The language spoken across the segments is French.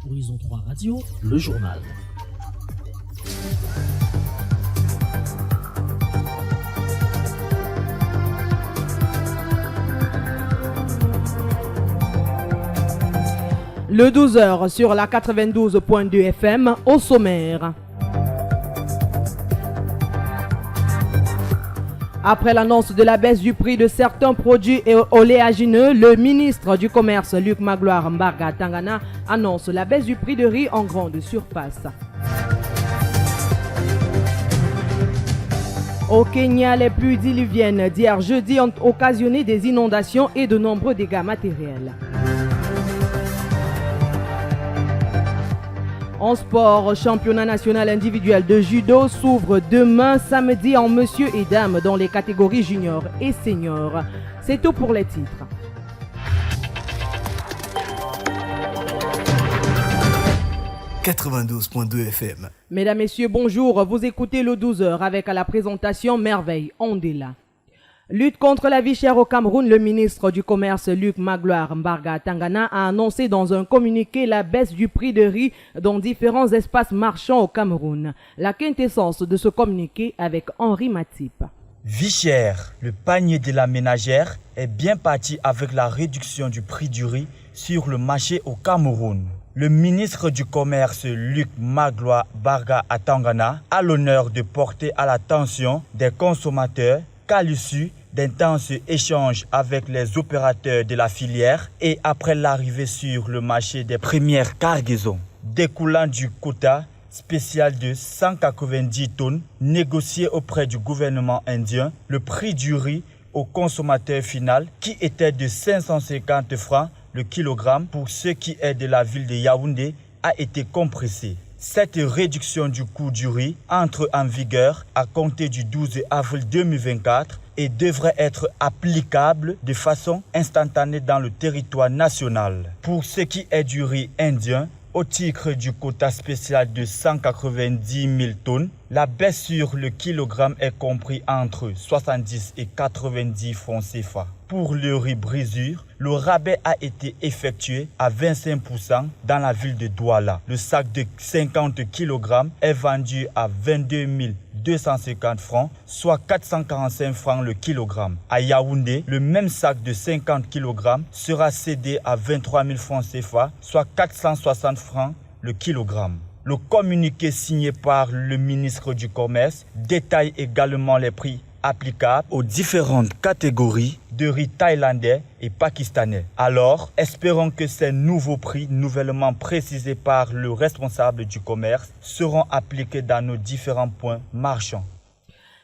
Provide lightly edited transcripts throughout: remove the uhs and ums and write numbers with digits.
Horizon 3 Radio, le journal. Le 12h sur la 92.2 FM au sommaire. Après l'annonce de la baisse du prix de certains produits oléagineux, le ministre du Commerce Luc Magloire Mbarga Tangana annonce la baisse du prix de riz en grande surface. Au Kenya, les pluies diluviennes d'hier jeudi ont occasionné des inondations et de nombreux dégâts matériels. En sport, championnat national individuel de judo s'ouvre demain samedi en monsieur et dames dans les catégories juniors et seniors. C'est tout pour les titres. « 92.2 FM. Mesdames, Messieurs, bonjour. Vous écoutez le 12h avec à la présentation Merveille Ondela. Lutte contre la vie chère au Cameroun, le ministre du Commerce Luc Magloire Mbarga Tangana a annoncé dans un communiqué la baisse du prix de riz dans différents espaces marchands au Cameroun. La quintessence de ce communiqué avec Henri Matip. Vie chère, le panier de la ménagère est bien parti avec la réduction du prix du riz sur le marché au Cameroun. Le ministre du Commerce Luc Magloire Mbarga Tangana a l'honneur de porter à l'attention des consommateurs qu'à l'issue d'intenses échanges avec les opérateurs de la filière et après l'arrivée sur le marché des premières cargaisons découlant du quota spécial de 190 tonnes négocié auprès du gouvernement indien, le prix du riz au consommateur final qui était de 550 francs le kilogramme pour ce qui est de la ville de Yaoundé a été compressé. Cette réduction du coût du riz entre en vigueur à compter du 12 avril 2024 et devrait être applicable de façon instantanée dans le territoire national. Pour ce qui est du riz indien, au titre du quota spécial de 190 000 tonnes, la baisse sur le kilogramme est comprise entre 70 et 90 francs CFA. Pour le riz brisure, le rabais a été effectué à 25% dans la ville de Douala. Le sac de 50 kg est vendu à 22 250 francs, soit 445 francs le kilogramme. À Yaoundé, le même sac de 50 kg sera cédé à 23 000 francs CFA, soit 460 francs le kilogramme. Le communiqué signé par le ministre du Commerce détaille également les prix applicables aux différentes catégories de riz thaïlandais et pakistanais. Alors, espérons que ces nouveaux prix, nouvellement précisés par le responsable du commerce, seront appliqués dans nos différents points marchands.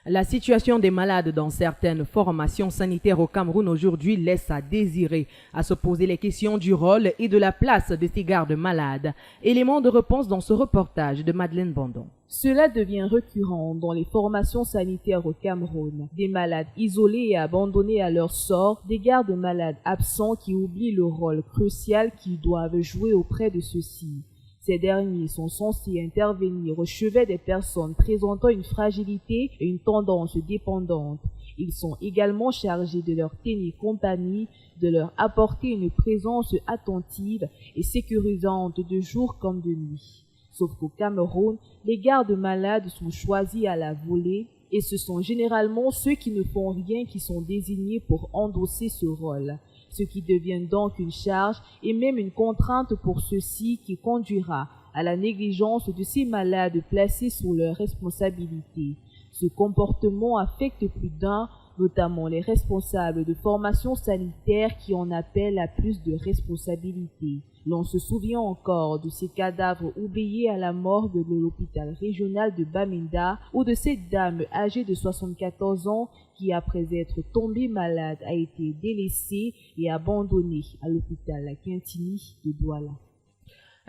La situation des malades dans certaines formations sanitaires au Cameroun aujourd'hui laisse à désirer, à se poser les questions du rôle et de la place de ces gardes malades. Élément de réponse dans ce reportage de Madeleine Bandon. Cela devient récurrent dans les formations sanitaires au Cameroun. Des malades isolés et abandonnés à leur sort, des gardes malades absents qui oublient le rôle crucial qu'ils doivent jouer auprès de ceux-ci. Ces derniers sont censés intervenir au chevet des personnes présentant une fragilité et une tendance dépendante. Ils sont également chargés de leur tenir compagnie, de leur apporter une présence attentive et sécurisante de jour comme de nuit. Sauf qu'au Cameroun, les gardes malades sont choisis à la volée et ce sont généralement ceux qui ne font rien qui sont désignés pour endosser ce rôle. Ce qui devient donc une charge et même une contrainte pour ceux-ci qui conduira à la négligence de ces malades placés sous leur responsabilité. Ce comportement affecte plus d'un, notamment les responsables de formation sanitaire qui en appellent à plus de responsabilité. L'on se souvient encore de ces cadavres oubliés à la morgue de l'hôpital régional de Bamenda ou de cette dame âgée de 74 ans qui, après être tombée malade, a été délaissée et abandonnée à l'hôpital Quintini de Douala.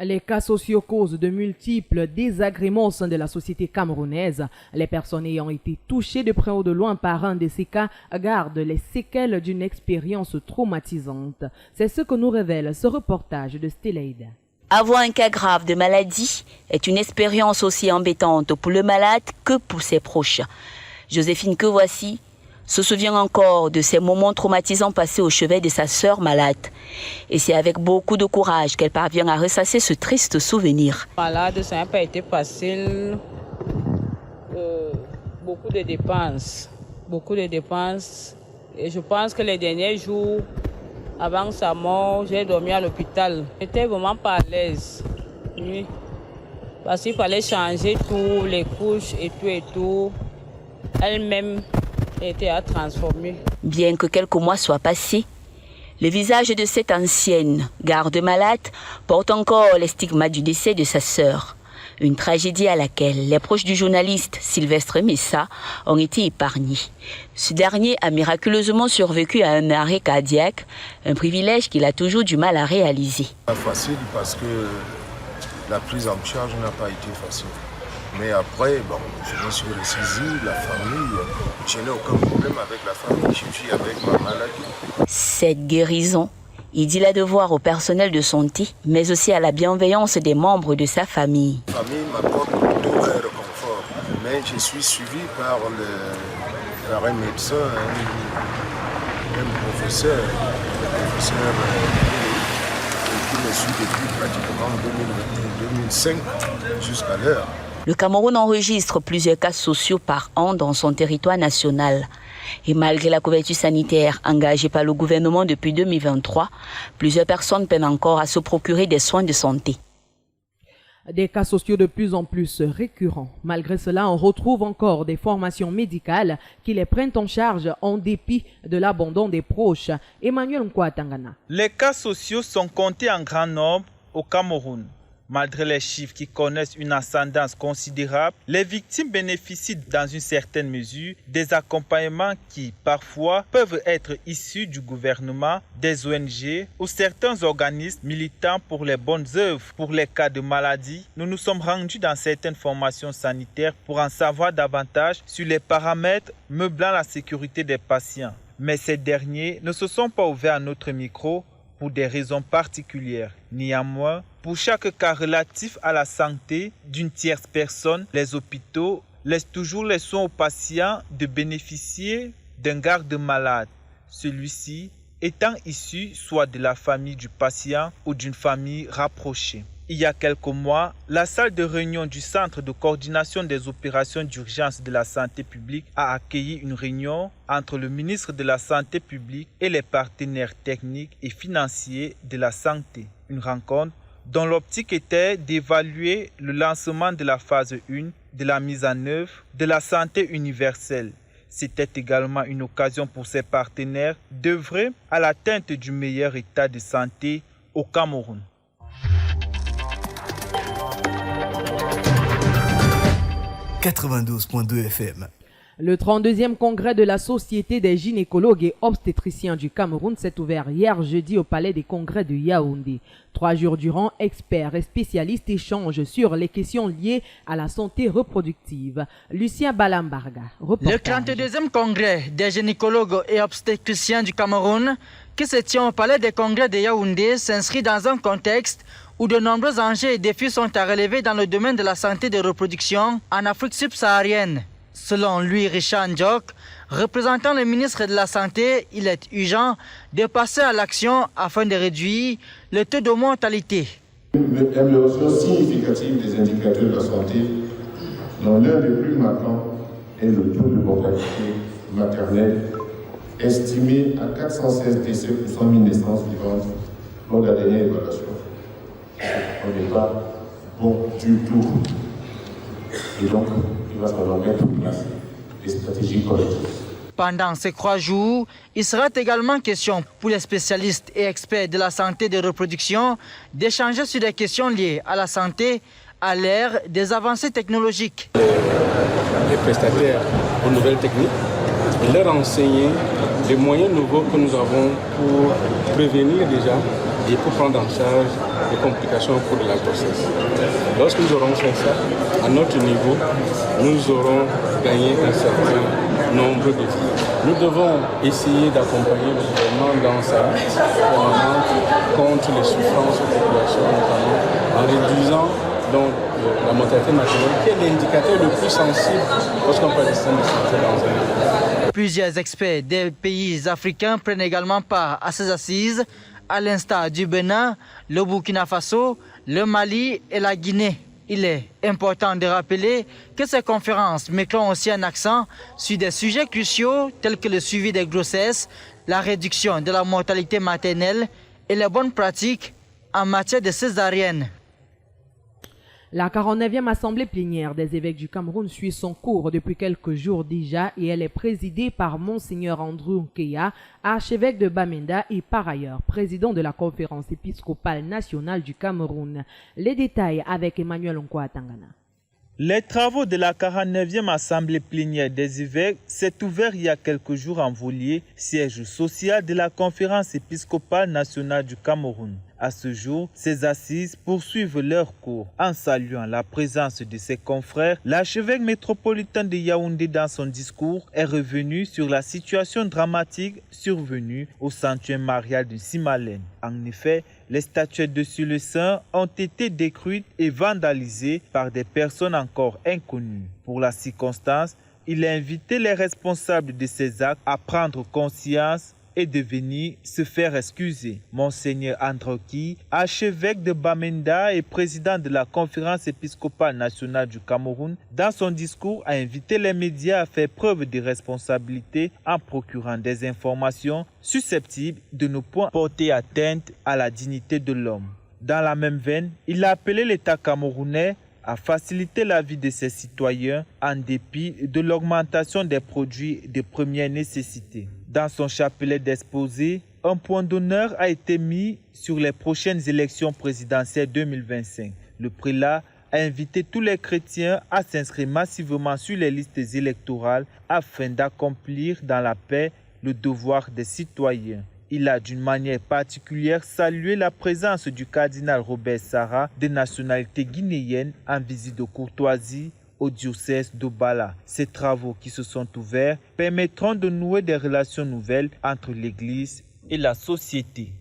Les cas sociaux causent de multiples désagréments au sein de la société camerounaise. Les personnes ayant été touchées de près ou de loin par un de ces cas gardent les séquelles d'une expérience traumatisante. C'est ce que nous révèle ce reportage de Stélaïda. Avoir un cas grave de maladie est une expérience aussi embêtante pour le malade que pour ses proches. Joséphine Kevoici se souvient encore de ces moments traumatisants passés au chevet de sa sœur malade. Et c'est avec beaucoup de courage qu'elle parvient à ressasser ce triste souvenir. Malade, ça n'a pas été facile. Beaucoup de dépenses. Et je pense que les derniers jours, avant sa mort, j'ai dormi à l'hôpital. J'étais vraiment pas à l'aise. Oui. Parce qu'il fallait changer tout, les couches et tout. Elle-même était à transformer. Bien que quelques mois soient passés, le visage de cette ancienne garde-malade porte encore les stigmates du décès de sa sœur. Une tragédie à laquelle les proches du journaliste Sylvestre Messa ont été épargnés. Ce dernier a miraculeusement survécu à un arrêt cardiaque, un privilège qu'il a toujours du mal à réaliser. Pas facile parce que la prise en charge n'a pas été facile. Mais après, je me suis ressaisi, la famille, je n'ai aucun problème avec la famille, je suis avec ma maladie. Cette guérison, il dit la devoir au personnel de santé, mais aussi à la bienveillance des membres de sa famille. La famille m'apporte tout un réconfort, mais je suis suivi par un médecin, un professeur qui me suit depuis pratiquement 2005 jusqu'à l'heure. Le Cameroun enregistre plusieurs cas sociaux par an dans son territoire national. Et malgré la couverture sanitaire engagée par le gouvernement depuis 2023, plusieurs personnes peinent encore à se procurer des soins de santé. Des cas sociaux de plus en plus récurrents. Malgré cela, on retrouve encore des formations médicales qui les prennent en charge en dépit de l'abandon des proches. Emmanuel Nkwatangana. Les cas sociaux sont comptés en grand nombre au Cameroun. Malgré les chiffres qui connaissent une ascendance considérable, les victimes bénéficient dans une certaine mesure des accompagnements qui, parfois, peuvent être issus du gouvernement, des ONG ou certains organismes militant pour les bonnes œuvres. Pour les cas de maladie, nous nous sommes rendus dans certaines formations sanitaires pour en savoir davantage sur les paramètres meublant la sécurité des patients. Mais ces derniers ne se sont pas ouverts à notre micro pour des raisons particulières. Néanmoins, pour chaque cas relatif à la santé d'une tierce personne, les hôpitaux laissent toujours les soins aux patients de bénéficier d'un garde-malade, celui-ci étant issu soit de la famille du patient ou d'une famille rapprochée. Il y a quelques mois, la salle de réunion du Centre de coordination des opérations d'urgence de la santé publique a accueilli une réunion entre le ministre de la Santé publique et les partenaires techniques et financiers de la santé. Une rencontre dont l'optique était d'évaluer le lancement de la phase 1 de la mise en œuvre de la santé universelle. C'était également une occasion pour ces partenaires d'œuvrer à l'atteinte du meilleur état de santé au Cameroun. « 92.2 FM. Le 32e congrès de la Société des gynécologues et obstétriciens du Cameroun s'est ouvert hier jeudi au Palais des Congrès de Yaoundé. 3 jours durant, experts et spécialistes échangent sur les questions liées à la santé reproductive. Lucien Balambarga, reportage. Le 32e congrès des gynécologues et obstétriciens du Cameroun, qui se tient au Palais des Congrès de Yaoundé, s'inscrit dans un contexte où de nombreux enjeux et défis sont à relever dans le domaine de la santé de reproduction en Afrique subsaharienne. Selon lui, Richard Ndjok, représentant le ministre de la Santé, il est urgent de passer à l'action afin de réduire le taux de mortalité. L'amélioration significative des indicateurs de la santé, dont l'un des plus marquants est le taux de mortalité maternelle, estimé à 416 décès pour 100 000 naissances vivantes lors de la dernière évaluation. On n'est pas bon du tout. Et donc, il va falloir mettre en place des stratégies collectives. Pendant ces 3 jours, il sera également question pour les spécialistes et experts de la santé de reproduction d'échanger sur des questions liées à la santé à l'ère des avancées technologiques. Les prestataires aux nouvelles techniques et leur enseigner les moyens nouveaux que nous avons pour prévenir déjà et pour prendre en charge les complications pour la grossesse. Lorsque nous aurons fait ça, à notre niveau, nous aurons gagné un certain nombre de vies. Nous devons essayer d'accompagner le gouvernement dans sa lutte contre les souffrances aux populations, notamment en réduisant donc la mortalité maternelle, qui est l'indicateur le plus sensible lorsqu'on parle de système de santé dans un pays. Plusieurs experts des pays africains prennent également part à ces assises, à l'instar du Bénin, le Burkina Faso, le Mali et la Guinée. Il est important de rappeler que ces conférences mettront aussi un accent sur des sujets cruciaux tels que le suivi des grossesses, la réduction de la mortalité maternelle et les bonnes pratiques en matière de césarienne. La 49e Assemblée plénière des évêques du Cameroun suit son cours depuis quelques jours déjà et elle est présidée par Monseigneur Andrew Nkeya, archevêque de Bamenda et par ailleurs président de la conférence épiscopale nationale du Cameroun. Les détails avec Emmanuel Nkwa Tangana. Les travaux de la 49e Assemblée plénière des évêques s'est ouvert il y a quelques jours en Volier, siège social de la conférence épiscopale nationale du Cameroun. À ce jour, ces assises poursuivent leur cours. En saluant la présence de ses confrères, l'archevêque métropolitain de Yaoundé dans son discours est revenu sur la situation dramatique survenue au sanctuaire marial de Simalène. En effet, les statuettes de Sur le Saint ont été détruites et vandalisées par des personnes encore inconnues. Pour la circonstance, il a invité les responsables de ces actes à prendre conscience et de venir se faire excuser. Monseigneur Androki, archevêque de Bamenda et président de la conférence épiscopale nationale du Cameroun, dans son discours a invité les médias à faire preuve de responsabilité en procurant des informations susceptibles de ne point porter atteinte à la dignité de l'homme. Dans la même veine, il a appelé l'État camerounais à faciliter la vie de ses citoyens en dépit de l'augmentation des produits de première nécessité. Dans son chapelet d'exposé, un point d'honneur a été mis sur les prochaines élections présidentielles 2025. Le prélat a invité tous les chrétiens à s'inscrire massivement sur les listes électorales afin d'accomplir dans la paix le devoir des citoyens. Il a d'une manière particulière salué la présence du cardinal Robert Sarah, de nationalité guinéenne, en visite de courtoisie au diocèse d'Obala. Ces travaux qui se sont ouverts permettront de nouer des relations nouvelles entre l'Église et la société.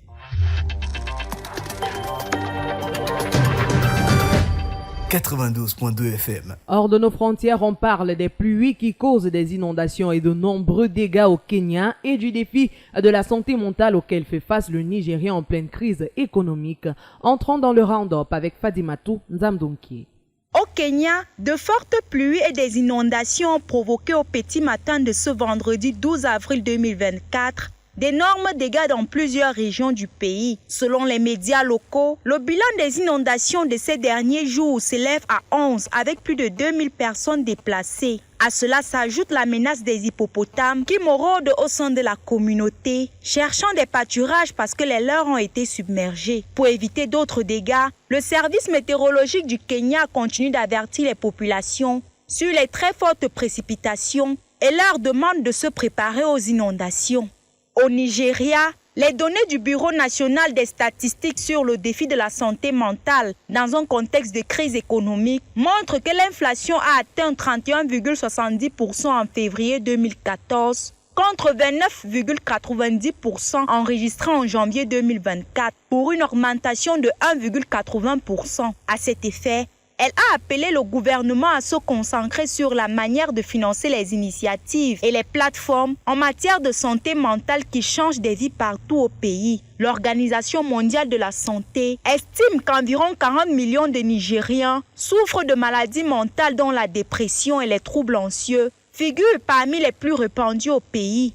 « 92.2 FM. Hors de nos frontières, on parle des pluies qui causent des inondations et de nombreux dégâts au Kenya et du défi de la santé mentale auquel fait face le Nigeria en pleine crise économique. Entrons dans le round-up avec Fadimatou Nzamdonki. Au Kenya, de fortes pluies et des inondations ont provoqué au petit matin de ce vendredi 12 avril 2024 d'énormes dégâts dans plusieurs régions du pays. Selon les médias locaux, le bilan des inondations de ces derniers jours s'élève à 11 avec plus de 2000 personnes déplacées. À cela s'ajoute la menace des hippopotames qui maraudent au sein de la communauté, cherchant des pâturages parce que les leurs ont été submergés. Pour éviter d'autres dégâts, le service météorologique du Kenya continue d'avertir les populations sur les très fortes précipitations et leur demande de se préparer aux inondations. Au Nigeria, les données du Bureau national des statistiques sur le défi de la santé mentale dans un contexte de crise économique montrent que l'inflation a atteint 31,70% en février 2014 contre 29,90% enregistré en janvier 2024 pour une augmentation de 1,80%. À cet effet, elle a appelé le gouvernement à se concentrer sur la manière de financer les initiatives et les plateformes en matière de santé mentale qui changent des vies partout au pays. L'Organisation mondiale de la santé estime qu'environ 40 millions de Nigériens souffrent de maladies mentales dont la dépression et les troubles anxieux figurent parmi les plus répandus au pays.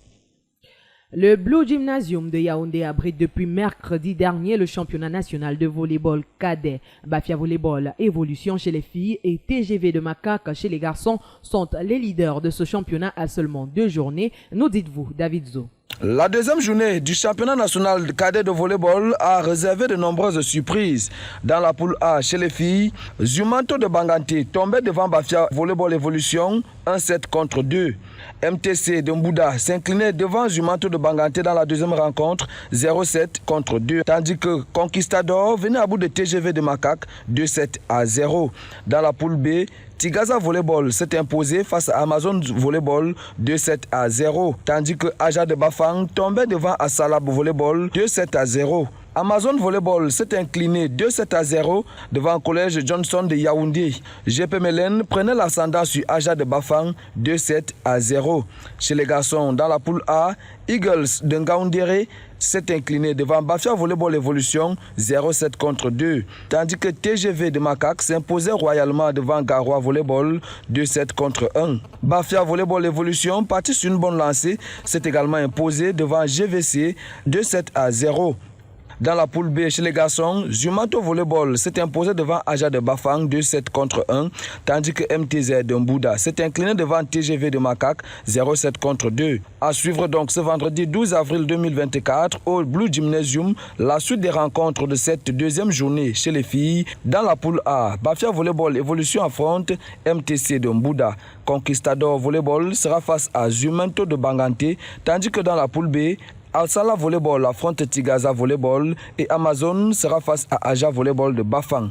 Le Blue Gymnasium de Yaoundé abrite depuis mercredi dernier le championnat national de volleyball cadet. Bafia Volleyball Évolution chez les filles et TGV de Macaque chez les garçons sont les leaders de ce championnat à seulement 2 journées. Nous dites-vous, David Zo. La deuxième journée du championnat national cadet de volleyball a réservé de nombreuses surprises. Dans la poule A chez les filles, Zumanto de Banganté tombait devant Bafia Volleyball Évolution 1-7 contre 2. MTC de Mbouda s'inclinait devant Zumanto de Banganté dans la deuxième rencontre 0-7 contre 2. Tandis que Conquistador venait à bout de TGV de Macaque 2-7-0. Dans la poule B, Tigaza Volleyball s'est imposé face à Amazon Volleyball 2-7-0. Tandis que Aja de Bafang tombait devant Assalab Volleyball 2-7-0. Amazon Volleyball s'est incliné 2-7-0 devant le collège Johnson de Yaoundé. GP Melen prenait l'ascendant sur Aja de Bafang 2-7-0. Chez les garçons, dans la poule A, Eagles de Ngaoundéré s'est incliné devant Bafia Volleyball Evolution 0-7 contre 2, tandis que TGV de Macaque s'imposait royalement devant Garoua Volleyball 2-7 contre 1. Bafia Volleyball Evolution, parti sur une bonne lancée, s'est également imposé devant GVC 2-7-0. Dans la poule B chez les garçons, Zumato Volleyball s'est imposé devant Aja de Bafang 2-7 contre 1, tandis que MTZ de Mbouda s'est incliné devant TGV de Macaque 0-7 contre 2. À suivre donc ce vendredi 12 avril 2024 au Blue Gymnasium, la suite des rencontres de cette deuxième journée chez les filles. Dans la poule A, Bafia Volleyball Evolution affronte MTC de Mbouda. Conquistador Volleyball sera face à Zumato de Banganté, tandis que dans la poule B, Al-Salah Volleyball affronte Tigaza Volleyball et Amazon sera face à Aja Volleyball de Bafang.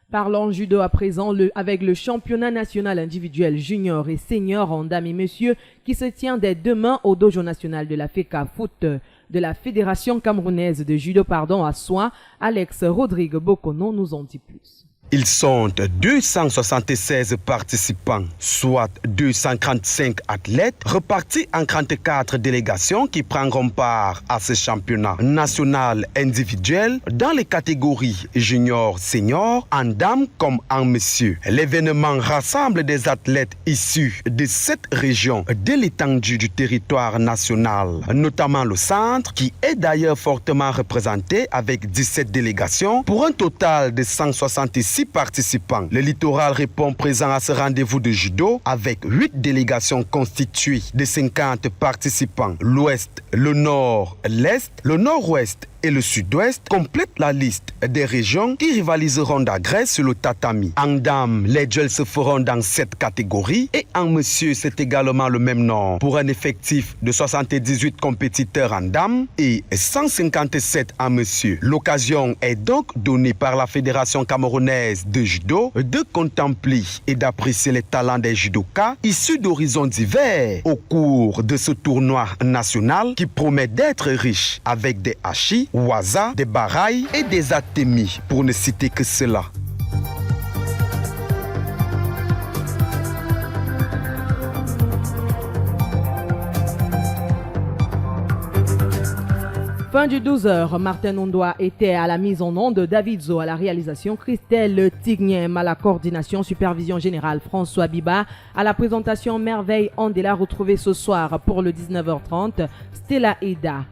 Parlons judo à présent avec le championnat national individuel junior et senior en dames et messieurs qui se tient dès demain au dojo national de la FECA Foot de la Fédération camerounaise de judo à Soie. Alex Rodrigue Bokono nous en dit plus. Ils sont 276 participants, soit 235 athlètes, repartis en 34 délégations qui prendront part à ce championnat national individuel dans les catégories junior, senior, en dames comme en messieurs. L'événement rassemble des athlètes issus de 7 régions de l'étendue du territoire national, notamment le centre, qui est d'ailleurs fortement représenté avec 17 délégations pour un total de 166 participants. Le littoral répond présent à ce rendez-vous de judo avec 8 délégations constituées de 50 participants. L'ouest, le nord, l'est, le nord-ouest et le sud-ouest complètent la liste des régions qui rivaliseront d'agrès sur le tatami. En dames, les duels se feront dans 7 catégories et en messieurs, c'est également le même nombre pour un effectif de 78 compétiteurs en dames et 157 en messieurs. L'occasion est donc donnée par la Fédération camerounaise de judo de contempler et d'apprécier les talents des judokas issus d'horizons divers au cours de ce tournoi national qui promet d'être riche avec des hachis, waza, des barailles et des atémis, pour ne citer que cela. Fin du 12h, Martin Ondoa était à la mise en onde, David Zo à la réalisation, Christelle Tigniem à la coordination, supervision générale, François Biba à la présentation, Merveille Andela retrouvée ce soir pour le 19h30, Stella Eda.